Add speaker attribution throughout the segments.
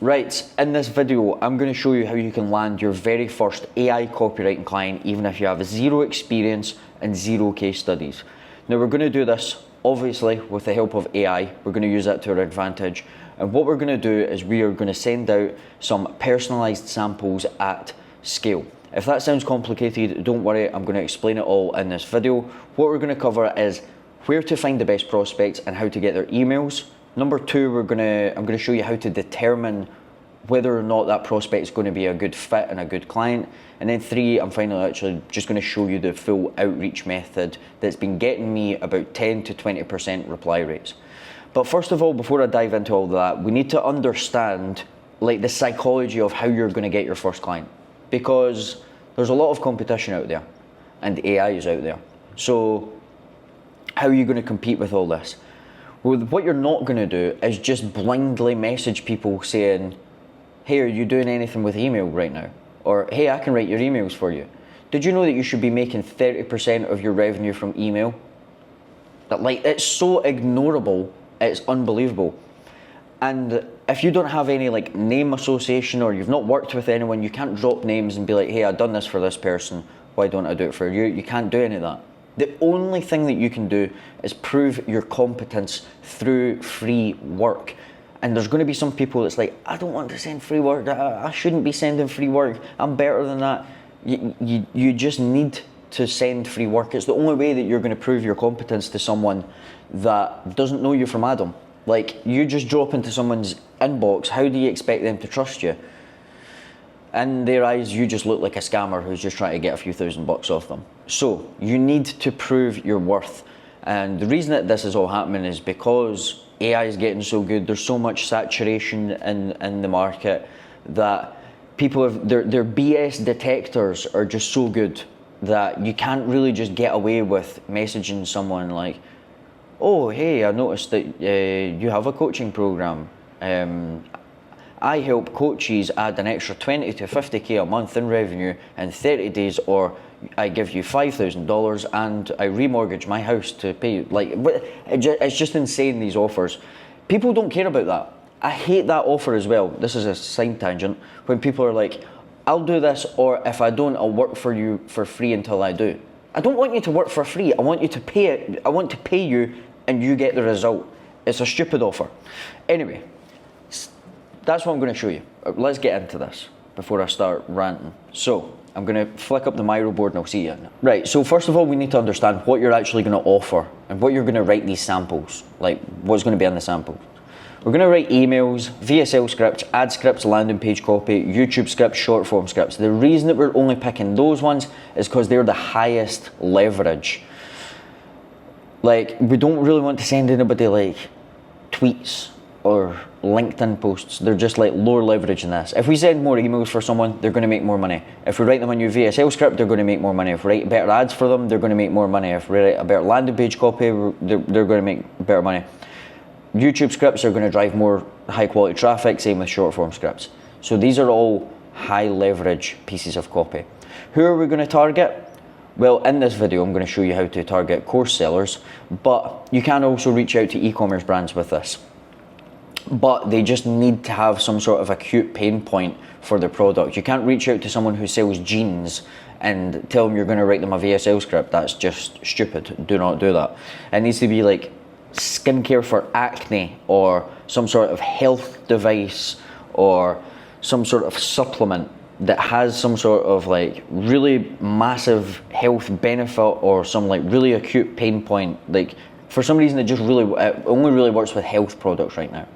Speaker 1: Right, in this video, I'm going to show you how you can land your very first AI copywriting client even if you have zero experience and zero case studies. Now we're going to do this, obviously, with the help of AI. We're going to use that to our advantage. And what we're going to do is we are going to send out some personalized samples at scale. If that sounds complicated, don't worry, I'm going to explain it all in this video. What we're going to cover is where to find the best prospects and how to get their emails. Number two, I'm going to show you how to determine whether or not that prospect is going to be a good fit and a good client. And then three, I'm finally actually just going to show you the full outreach method that's been getting me about 10 to 20% reply rates. But first of all, before I dive into all that, we need to understand like the psychology of how you're going to get your first client, because there's a lot of competition out there and AI is out there. So how are you going to compete with all this? Well, what you're not going to do is just blindly message people saying, hey, are you doing anything with email right now? Or, hey, I can write your emails for you. Did you know that you should be making 30% of your revenue from email? That, like, it's so ignorable, it's unbelievable. And if you don't have any like name association or you've not worked with anyone, you can't drop names and be like, hey, I've done this for this person, why don't I do it for you? You can't do any of that. The only thing that you can do is prove your competence through free work. And there's going to be some people that's like, I don't want to send free work, I shouldn't be sending free work, I'm better than that. You just need to send free work. It's the only way that you're going to prove your competence to someone that doesn't know you from Adam. Like, you just drop into someone's inbox, how do you expect them to trust you? In their eyes, you just look like a scammer who's just trying to get a few $1,000 off them. So you need to prove your worth. And the reason that this is all happening is because AI is getting so good, there's so much saturation in the market that people have, their BS detectors are just so good that you can't really just get away with messaging someone like, oh, hey, I noticed that you have a coaching program. I help coaches add an extra 20 to 50K a month in revenue in 30 days, or I give you $5,000 and I remortgage my house to pay you. Like, it's just insane, these offers. People don't care about that. I hate that offer as well. This is a side tangent. When people are like, I'll do this, or if I don't, I'll work for you for free until I do. I don't want you to work for free. I want you to pay it. I want to pay you and you get the result. It's a stupid offer. Anyway, that's what I'm going to show you. Let's get into this before I start ranting. So I'm going to flick up the Miro board and I'll see you. Right, so first of all, we need to understand what you're actually going to offer and what you're going to write these samples, like what's going to be in the sample. We're going to write emails, VSL scripts, ad scripts, landing page copy, YouTube scripts, short form scripts. The reason that we're only picking those ones is because they're the highest leverage. Like, we don't really want to send anybody like tweets or LinkedIn posts. They're just like lower leverage than this. If we send more emails for someone, they're going to make more money. If we write them a new VSL script, they're going to make more money. If we write better ads for them, they're going to make more money. If we write a better landing page copy, they're going to make better money. YouTube scripts are going to drive more high quality traffic, same with short form scripts. So these are all high leverage pieces of copy. Who are we going to target? Well, in this video, I'm going to show you how to target course sellers, but you can also reach out to e-commerce brands with this. But they just need to have some sort of acute pain point for their product. You can't reach out to someone who sells jeans and tell them you're going to write them a VSL script. That's just stupid. Do not do that. It needs to be like skincare for acne, or some sort of health device, or some sort of supplement that has some sort of like really massive health benefit or some like really acute pain point. Like, for some reason, it only really works with health products right now.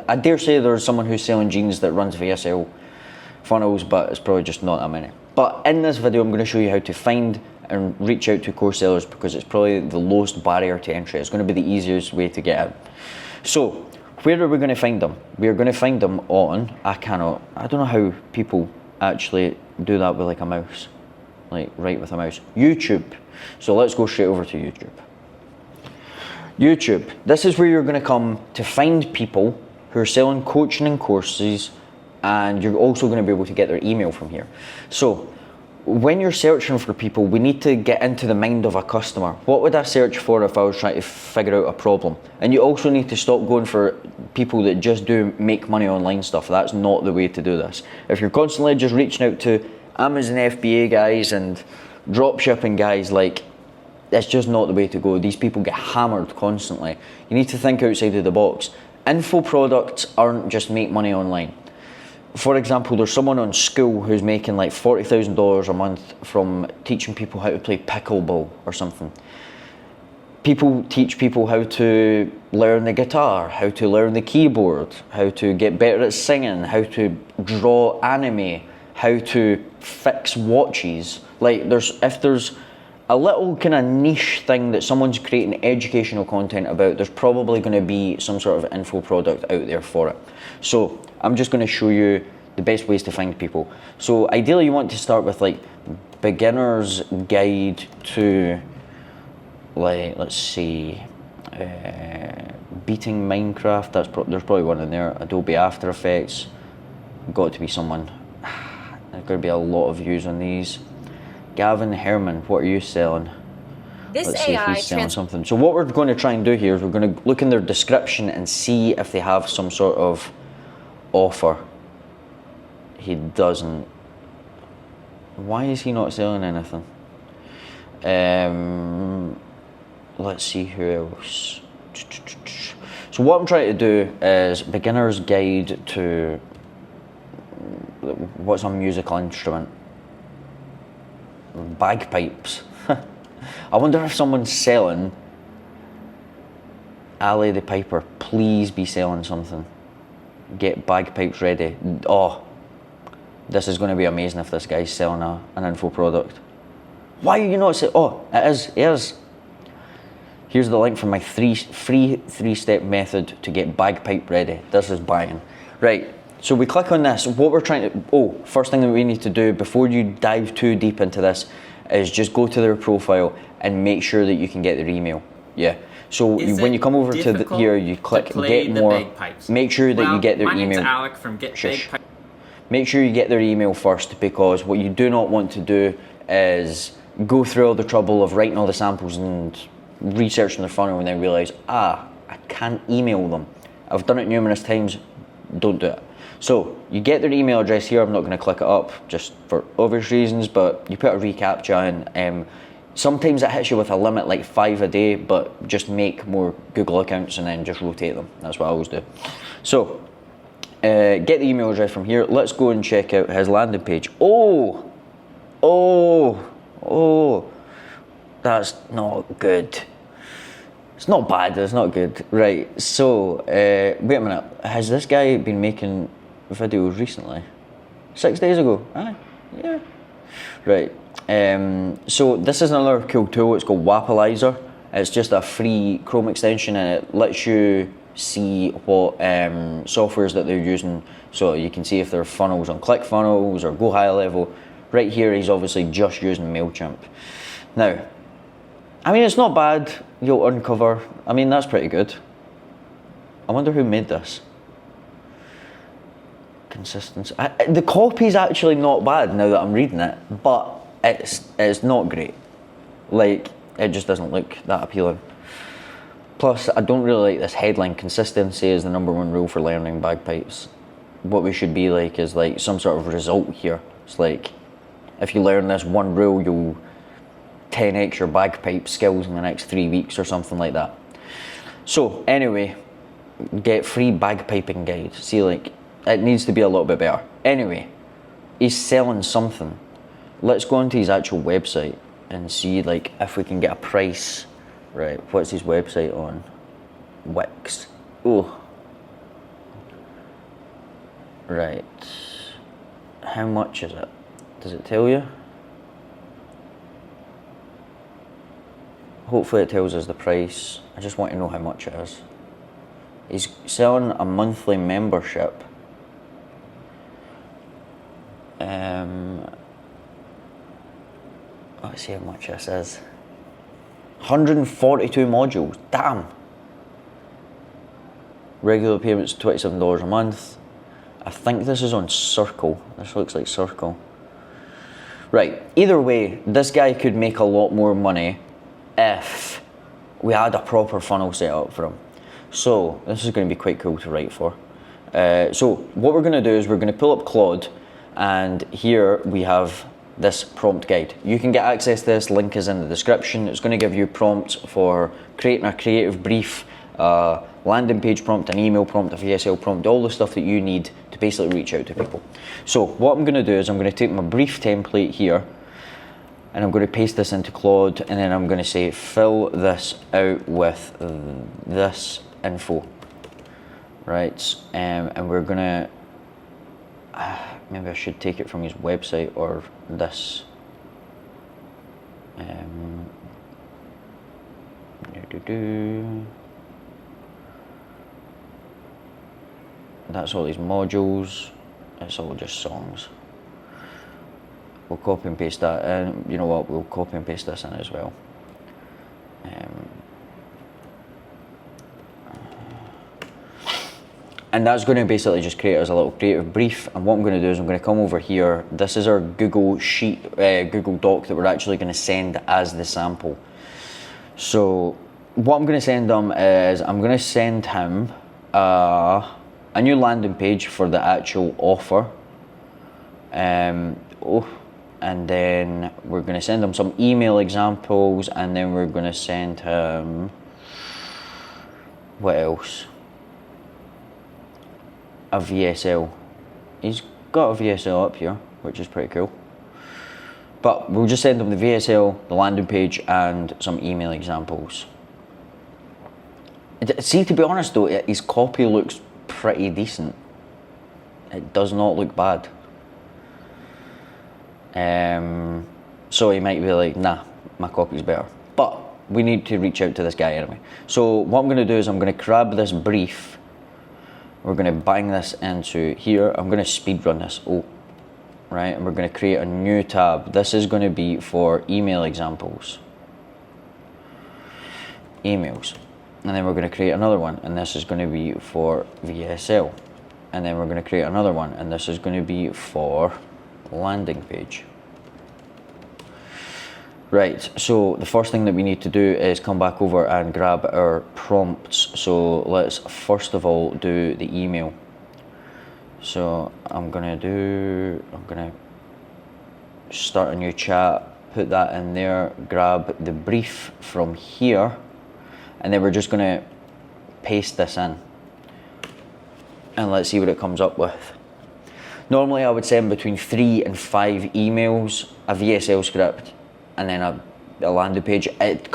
Speaker 1: I dare say there's someone who's selling jeans that runs VSL funnels, but it's probably just not that many. But in this video, I'm going to show you how to find and reach out to course sellers, because it's probably the lowest barrier to entry. It's going to be the easiest way to get in. So where are we going to find them? We are going to find them on, I don't know how people actually do that with like a mouse, like write with a mouse. YouTube. So let's go straight over to YouTube. YouTube, this is where you're going to come to find people who are selling coaching and courses, and you're also going to be able to get their email from here. So when you're searching for people, we need to get into the mind of a customer. What would I search for if I was trying to figure out a problem? And you also need to stop going for people that just do make money online stuff. That's not the way to do this. If you're constantly just reaching out to Amazon FBA guys and dropshipping guys, like, it's just not the way to go. These people get hammered constantly. You need to think outside of the box. Info products aren't just make money online. For example, there's someone on school who's making like $40,000 a month from teaching people how to play pickleball or something. People teach people how to learn the guitar, how to learn the keyboard, how to get better at singing, how to draw anime, how to fix watches. Like, if there's a little kind of niche thing that someone's creating educational content about, there's probably going to be some sort of info product out there for it. So I'm just going to show you the best ways to find people. So ideally you want to start with like beginner's guide to, like, let's see, beating Minecraft. There's probably one in there. Adobe After Effects. Got to be someone. There's going to be a lot of views on these. Gavin Herman, what are you selling? Let's see if he's selling something. So what we're going to try and do here is we're going to look in their description and see if they have some sort of offer. He doesn't. Why is he not selling anything? Let's see who else. So what I'm trying to do is beginner's guide to what's a musical instrument? Bagpipes. I wonder if someone's selling Ali the Piper. Please be selling something. Get bagpipes ready. Oh, this is going to be amazing if this guy's selling an info product. Why are you not saying? Oh, it is. It is. Here's the link for my free three-step method to get bagpipe ready. This is banging. Right. So we click on this. What we're trying to, first thing that we need to do before you dive too deep into this is just go to their profile and make sure that you can get their email. Yeah. So when you come over to here, you click get more. Make sure that you get their email. My name's Alec from Get Bagpipes. Make sure you get their email first, because what you do not want to do is go through all the trouble of writing all the samples and researching their funnel and then realize, I can't email them. I've done it numerous times. Don't do it. So you get their email address here. I'm not going to click it up just for obvious reasons, but you put a reCAPTCHA in. Sometimes it hits you with a limit like 5 a day, but just make more Google accounts and then just rotate them. That's what I always do. So get the email address from here. Let's go and check out his landing page. Oh, that's not good. It's not bad, it's not good. Right, so wait a minute. Has this guy been making videos recently? 6 days ago? Aye, yeah. Right. So this is another cool tool. It's called Wapalizer. It's just a free Chrome extension, and it lets you see what softwares that they're using, so you can see if there are funnels on ClickFunnels or Go High Level. Right here, he's obviously just using MailChimp. Now, I mean, it's not bad. You'll uncover. I mean, that's pretty good. I wonder who made this. Consistency. The copy's actually not bad now that I'm reading it, but it's not great. Like, it just doesn't look that appealing. Plus, I don't really like this headline. Consistency is the #1 rule for learning bagpipes. What we should be like is like some sort of result here. It's like, if you learn this one rule, you'll 10x your bagpipe skills in the next 3 weeks or something like that. So anyway, get free bagpiping guide. See, like, it needs to be a little bit better. Anyway, he's selling something. Let's go onto his actual website and see, like, if we can get a price. Right, what's his website on? Wix. Oh. Right. How much is it? Does it tell you? Hopefully it tells us the price. I just want to know how much it is. He's selling a monthly membership. Let's see how much this is. 142 modules. Damn. Regular payments $27 a month. I think this is on Circle. This looks like Circle. Right, either way, this guy could make a lot more money if we had a proper funnel set up for him. So this is going to be quite cool to write for. So what we're going to do is we're going to pull up Claude, and here we have this prompt guide. You can get access to this, link is in the description. It's going to give you prompts for creating a creative brief, landing page prompt, an email prompt, a VSL prompt, all the stuff that you need to basically reach out to people. So what I'm going to do is I'm going to take my brief template here, and I'm going to paste this into Claude, and then I'm going to say fill this out with this info, right? And we're going to, maybe I should take it from his website or this. That's all these modules. It's all just songs. We'll copy and paste that in. You know what? We'll copy and paste this in as well. And that's going to basically just create us a little creative brief. And what I'm going to do is I'm going to come over here. This is our Google Sheet, Google Doc that we're actually going to send as the sample. So what I'm going to send him is I'm going to send him a new landing page for the actual offer. And then we're going to send him some email examples, and then we're going to send him, what else? A VSL. He's got a VSL up here, which is pretty cool. But we'll just send him the VSL, the landing page, and some email examples. See, to be honest though, his copy looks pretty decent. It does not look bad. So he might be like, nah, my copy's better. But we need to reach out to this guy anyway. So what I'm going to do is I'm going to grab this brief. We're going to bang this into here. I'm going to speed run this. Right, and we're going to create a new tab. This is going to be for email examples. Emails. And then we're going to create another one, and this is going to be for VSL. And then we're going to create another one, and this is going to be for landing page. Right, so the first thing that we need to do is come back over and grab our prompts. So let's first of all do the email. So I'm gonna start a new chat, put that in there, grab the brief from here, and then we're just gonna paste this in. And let's see what it comes up with. Normally I would send between 3 and 5 emails, a VSL script, and then a landing page. It's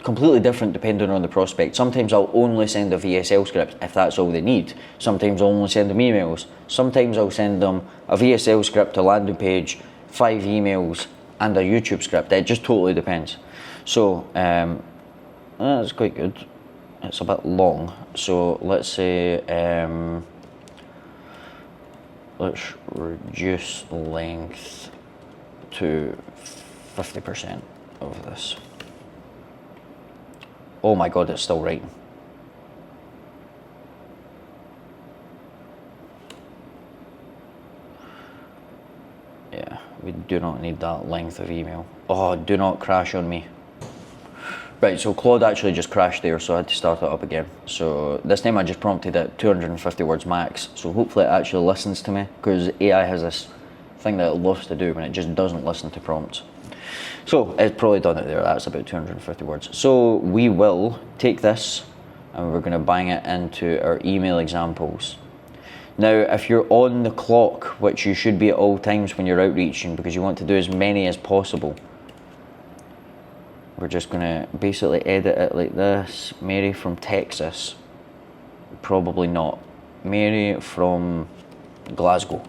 Speaker 1: completely different depending on the prospect. Sometimes I'll only send a VSL script if that's all they need. Sometimes I'll only send them emails. Sometimes I'll send them a VSL script, a landing page, 5 emails, and a YouTube script. It just totally depends. So that's quite good. It's a bit long. So let's say let's reduce length to 50% of this. Oh my god, it's still writing. Yeah, we do not need that length of email. Oh, do not crash on me. Right, so Claude actually just crashed there, so I had to start it up again. So this time I just prompted it 250 words max. So hopefully it actually listens to me, because AI has this thing that it loves to do when it just doesn't listen to prompts. So it's probably done it there. That's about 250 words. So we will take this and we're going to bang it into our email examples. Now, if you're on the clock, which you should be at all times when you're outreaching, because you want to do as many as possible, we're just going to basically edit it like this. Mary from Texas. Probably not. Mary from Glasgow.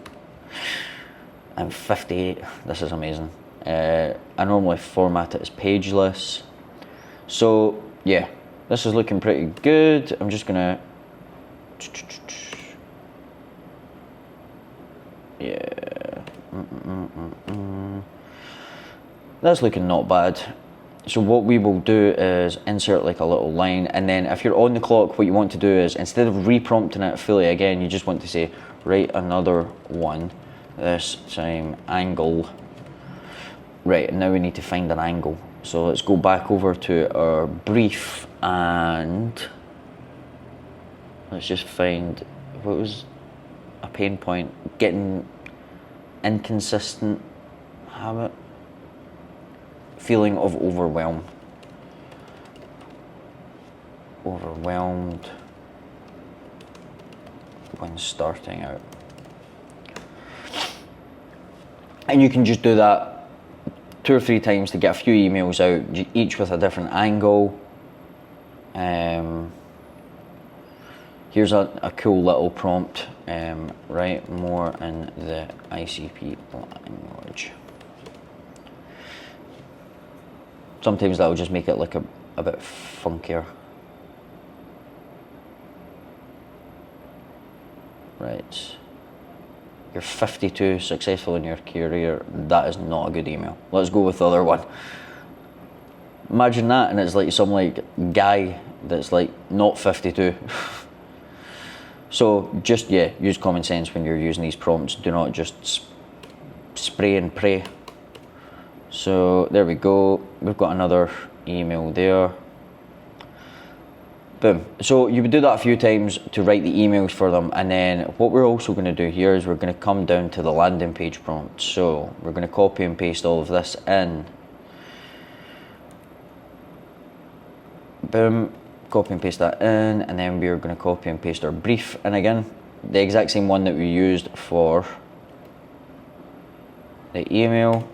Speaker 1: I'm 58. This is amazing. I normally format it as pageless. So yeah, this is looking pretty good. I'm just gonna, yeah, that's looking not bad. So what we will do is insert like a little line, and then if you're on the clock, what you want to do is, instead of reprompting it fully again, you just want to say, write another one, this time angle Right, and now we need to find an angle. So let's go back over to our brief and let's just find what was a pain point. Getting inconsistent habit. Feeling of overwhelm. Overwhelmed when starting out. And you can just do that 2 or 3 times to get a few emails out, each with a different angle. Here's a cool little prompt. Write more in the ICP language. Sometimes that'll just make it look a bit funkier. Right. You're 52, successful in your career. That is not a good email. Let's go with the other one. Imagine that, and it's like some guy that's not 52. So just use common sense when you're using these prompts. Do not just spray and pray. So there we go. We've got another email there. Boom. So you would do that a few times to write the emails for them, and then what we're also going to do here is we're going to come down to the landing page prompt. So we're going to copy and paste all of this in. Boom. Copy and paste that in, and then we're going to copy and paste our brief in again. The exact same one that we used for the email.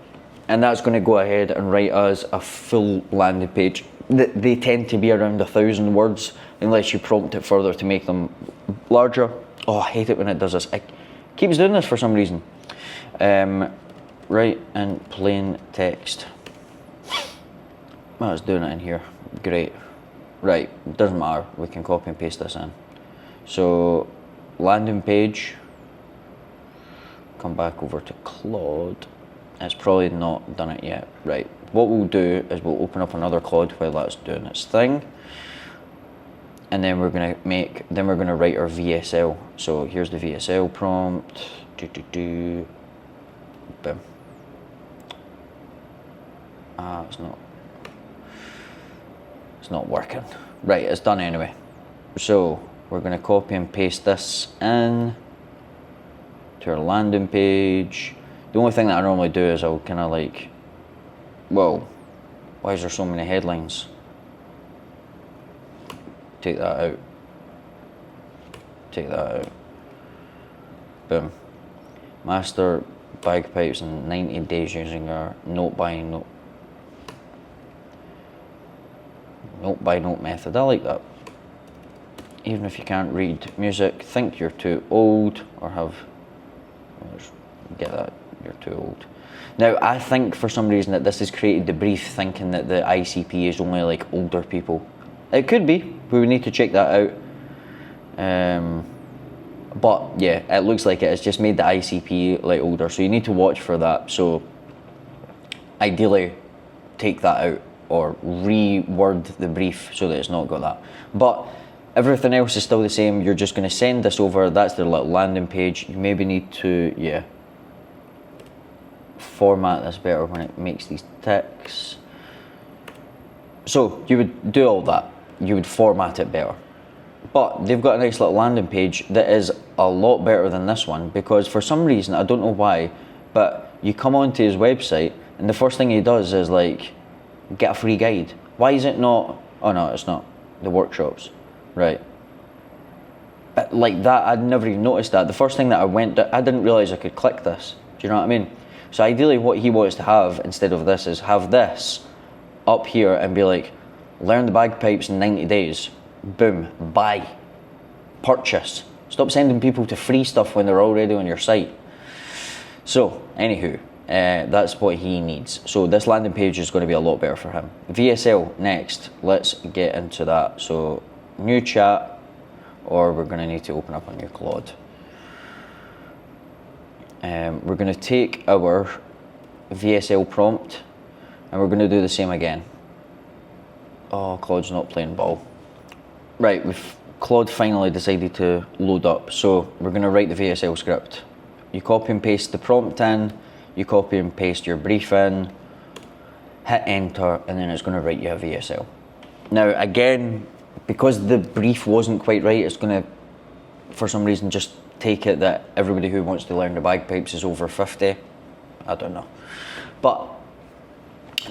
Speaker 1: And that's going to go ahead and write us a full landing page. They tend to be around 1,000 words unless you prompt it further to make them larger. Oh, I hate it when it does this. It keeps doing this for some reason. Write in plain text. Well, it's doing it in here. Great. Right, doesn't matter. We can copy and paste this in. So, landing page. Come back over to Claude. It's probably not done it yet. Right, what we'll do is we'll open up another Claude while that's doing its thing. And then we're gonna write our VSL. So here's the VSL prompt. Boom. It's not working. Right, it's done anyway. So we're gonna copy and paste this in to our landing page. The only thing that I normally do is I'll kind of whoa, why is there so many headlines? Take that out. Take that out. Boom. Master bagpipes in 90 days using our note by note method. I like that. Even if you can't read music, think you're too old or have, get that. You're too old. Now, I think for some reason that this has created the brief thinking that the ICP is only older people. It could be. We would need to check that out. But yeah, it looks like it has just made the ICP older. So you need to watch for that. So ideally, take that out or reword the brief so that it's not got that. But everything else is still the same. You're just going to send this over. That's their little landing page. You maybe need to, format this better when it makes these ticks. So you would do all that. You would format it better. But they've got a nice little landing page that is a lot better than this one because for some reason, I don't know why, but you come onto his website and the first thing he does is get a free guide. Why is it not? Oh no, it's not. The workshops, right? Like that, I'd never even noticed that. The first thing that I didn't realize I could click this. Do you know what I mean? So ideally what he wants to have instead of this is have this up here and be learn the bagpipes in 90 days. Boom, buy, purchase. Stop sending people to free stuff when they're already on your site. So, anywho, that's what he needs. So this landing page is going to be a lot better for him. VSL next, let's get into that. So new chat, or we're going to need to open up a new Claude. We're going to take our VSL prompt and we're going to do the same again. Oh, Claude's not playing ball. Right, Claude finally decided to load up, so we're going to write the VSL script. You copy and paste the prompt in, you copy and paste your brief in, hit enter, and then it's going to write you a VSL. Now again, because the brief wasn't quite right, it's going to, for some reason, just take it that everybody who wants to learn the bagpipes is over 50. I don't know. But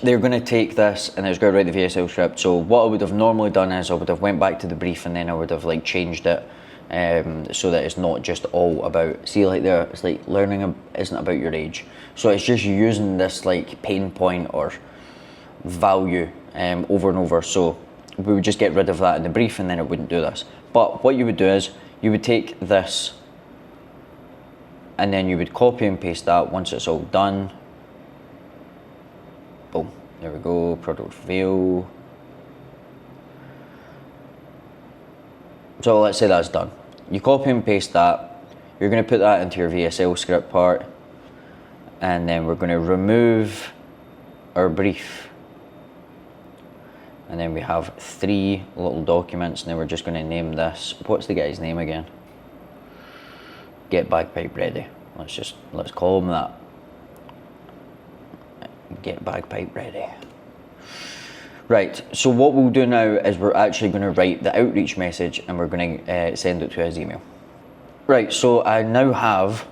Speaker 1: they're going to take this and it's going to write the VSL script. So what I would have normally done is I would have went back to the brief and then I would have like changed it so that it's not just all about, see, like there, it's like learning isn't about your age. So it's just using this like pain point or value over and over. So we would just get rid of that in the brief and then it wouldn't do this. But what you would do is you would take this and then you would copy and paste that once it's all done. Boom, there we go, product reveal. So let's say that's done. You copy and paste that, you're going to put that into your VSL script part, and then we're going to remove our brief. And then we have 3 little documents, and then we're just going to name this, what's the guy's name again? Get bagpipe ready. Let's call him that. Get bagpipe ready. Right, so what we'll do now is we're actually going to write the outreach message and we're going to send it to his email. Right, so I now have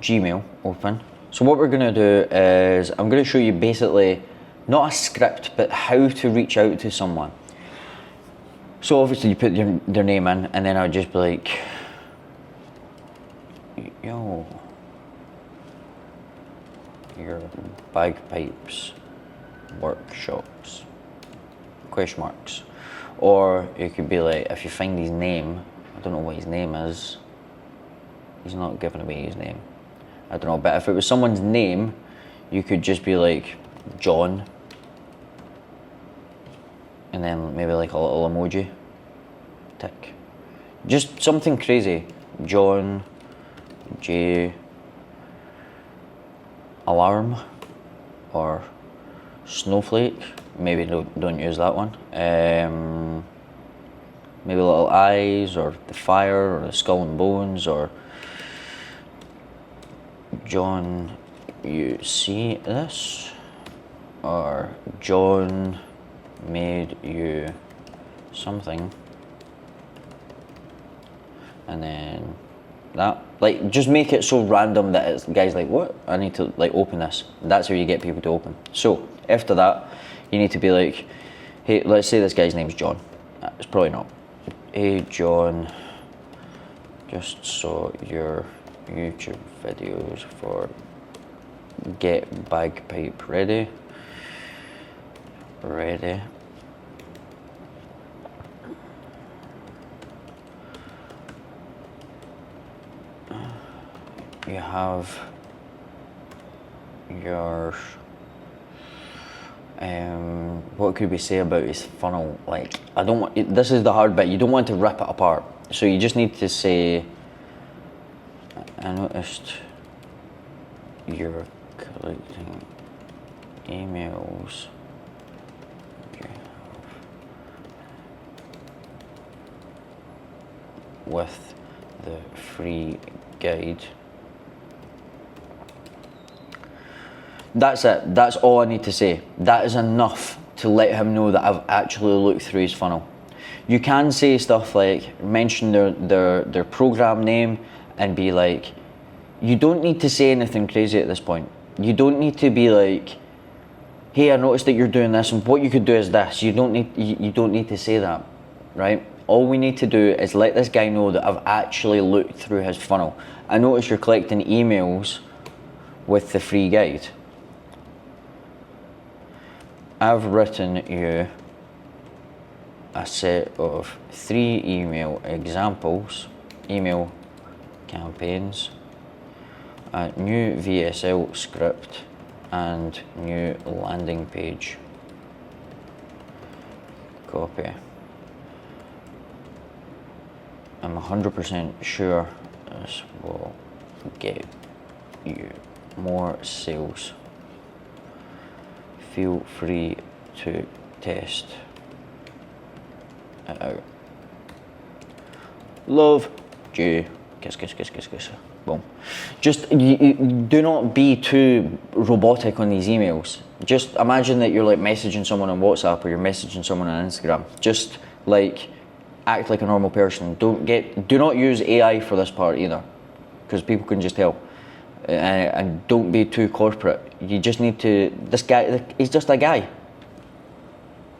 Speaker 1: Gmail open. So what we're going to do is I'm going to show you basically not a script, but how to reach out to someone. So obviously you put their name in, and then I'll just be like, yo, your bagpipes workshops, question marks. Or you could be like, if you find his name, I don't know what his name is, he's not giving away his name, I don't know, but if it was someone's name, you could just be like, John, and then maybe like a little emoji, tick, just something crazy, John, J, alarm, or snowflake, maybe don't use that one, maybe little eyes, or the fire, or the skull and bones, or John, you see this, or John made you something, and then that, like, just make it so random that it's, guys like, what? I need to like open this. That's how you get people to open. So after that, you need to be like, hey, let's say this guy's name's John. It's probably not. Hey John, just saw your YouTube videos for Get Bagpipe Ready. You have your what could we say about his funnel? Like, I don't want, this is the hard bit, you don't want to rip it apart, so you just need to say, I noticed you're collecting emails with the free guide. That's it, that's all I need to say. That is enough to let him know that I've actually looked through his funnel. You can say stuff like, mention their program name and be like, you don't need to say anything crazy at this point. You don't need to be like, hey, I noticed that you're doing this and what you could do is this. You don't need to say that, right? All we need to do is let this guy know that I've actually looked through his funnel. I notice you're collecting emails with the free guide. I've written you a set of 3 email examples, email campaigns, a new VSL script, and new landing page. Copy. I'm 100% sure this will get you more sales. Feel free to test it out. Love, J. Kiss, kiss, kiss, kiss, kiss. Boom. Just do not be too robotic on these emails. Just imagine that you're like messaging someone on WhatsApp or you're messaging someone on Instagram. Just like act like a normal person. Do not use AI for this part either, because people can just tell. And don't be too corporate. You just need to. This guy, he's just a guy,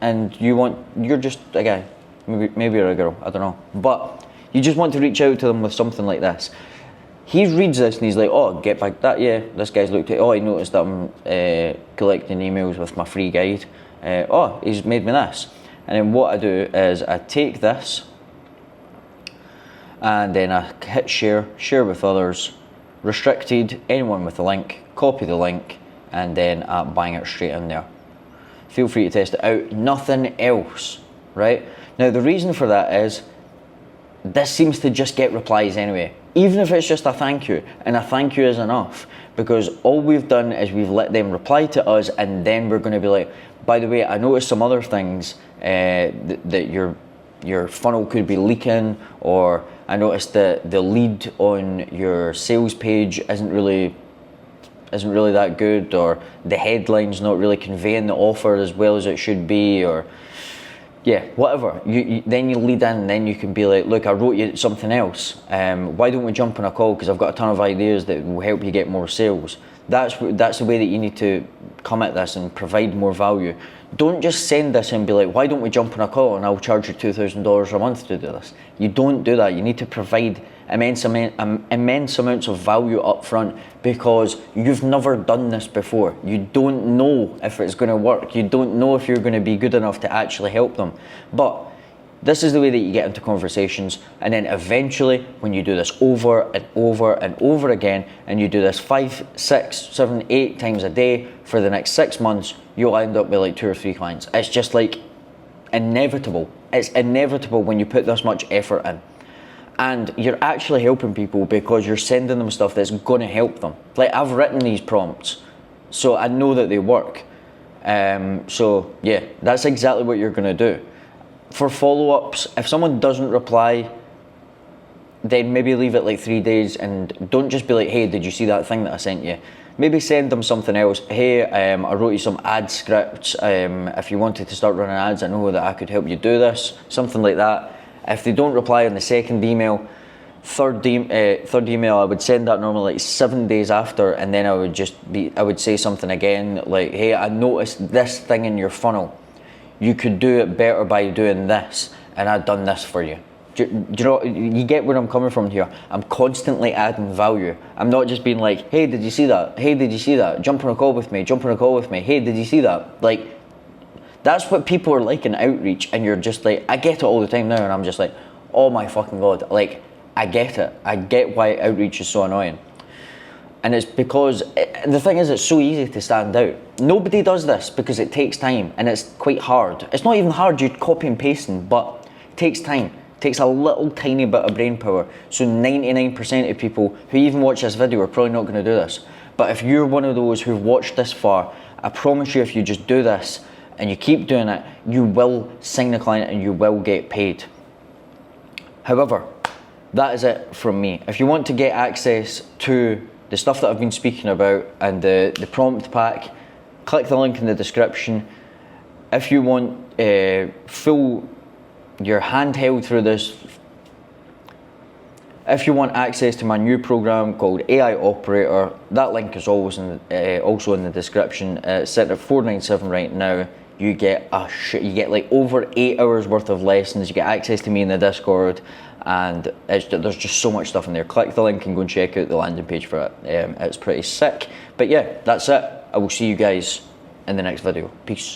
Speaker 1: and you're just a guy. Maybe you're a girl. I don't know, but you just want to reach out to them with something like this. He reads this and he's like, oh, get back that, yeah, this guy's looked at, oh, he noticed that I'm collecting emails with my free guide. Oh, he's made me this. And then what I do is I take this and then I hit share with others, restricted, anyone with the link, copy the link, and then I bang it straight in there. Feel free to test it out, nothing else, right? Now the reason for that is, this seems to just get replies anyway. Even if it's just a thank you, and a thank you is enough, because all we've done is we've let them reply to us, and then we're going to be like, by the way, I noticed some other things that your funnel could be leaking, or I noticed that the lead on your sales page isn't really that good, or the headline's not really conveying the offer as well as it should be, or yeah, whatever. Then you lead in, and then you can be like, look, I wrote you something else. Why don't we jump on a call? Because I've got a ton of ideas that will help you get more sales. That's the way that you need to come at this and provide more value. Don't just send this and be like, why don't we jump on a call and I'll charge you $2,000 a month to do this. You don't do that. You need to provide immense amounts of value up front, because you've never done this before. You don't know if it's going to work. You don't know if you're going to be good enough to actually help them. But this is the way that you get into conversations, and then eventually when you do this over and over and over again, and you do this 5, 6, 7, 8 times a day for the next 6 months, you'll end up with like 2 or 3 clients. It's just like inevitable. It's inevitable when you put this much effort in. And you're actually helping people because you're sending them stuff that's going to help them. Like, I've written these prompts, so I know that they work. So yeah, that's exactly what you're going to do. For follow-ups, if someone doesn't reply, then maybe leave it like 3 days, and don't just be like, hey, did you see that thing that I sent you? Maybe send them something else. Hey, I wrote you some ad scripts. If you wanted to start running ads, I know that I could help you do this. Something like that. If they don't reply on the second email, third email, I would send that normally like 7 days after, and then I would say something again like, hey, I noticed this thing in your funnel. You could do it better by doing this, and I've done this for you. Do you know, you get where I'm coming from here? I'm constantly adding value. I'm not just being like, hey, did you see that? Hey, did you see that? Jump on a call with me. Hey, did you see that? Like, that's what people are like in outreach, and you're just like, I get it all the time now, and I'm just like, oh my fucking God. Like, I get it. I get why outreach is so annoying. And it's because, the thing is, it's so easy to stand out. Nobody does this because it takes time, and it's quite hard. It's not even hard, you're copy and pasting, but it takes time. It takes a little tiny bit of brain power. So 99% of people who even watch this video are probably not going to do this. But if you're one of those who've watched this far, I promise you, if you just do this and you keep doing it, you will sign the client and you will get paid. However, that is it from me. If you want to get access to the stuff that I've been speaking about and the prompt pack, click the link in the description. If you want your handheld through this, if you want access to my new program called AI Operator, that link is always also in the description. It's set at $497 right now. You get like over 8 hours worth of lessons. You get access to me in the Discord, and there's just so much stuff in there. Click the link and go and check out the landing page for it. It's pretty sick. But yeah, that's it. I will see you guys in the next video. Peace.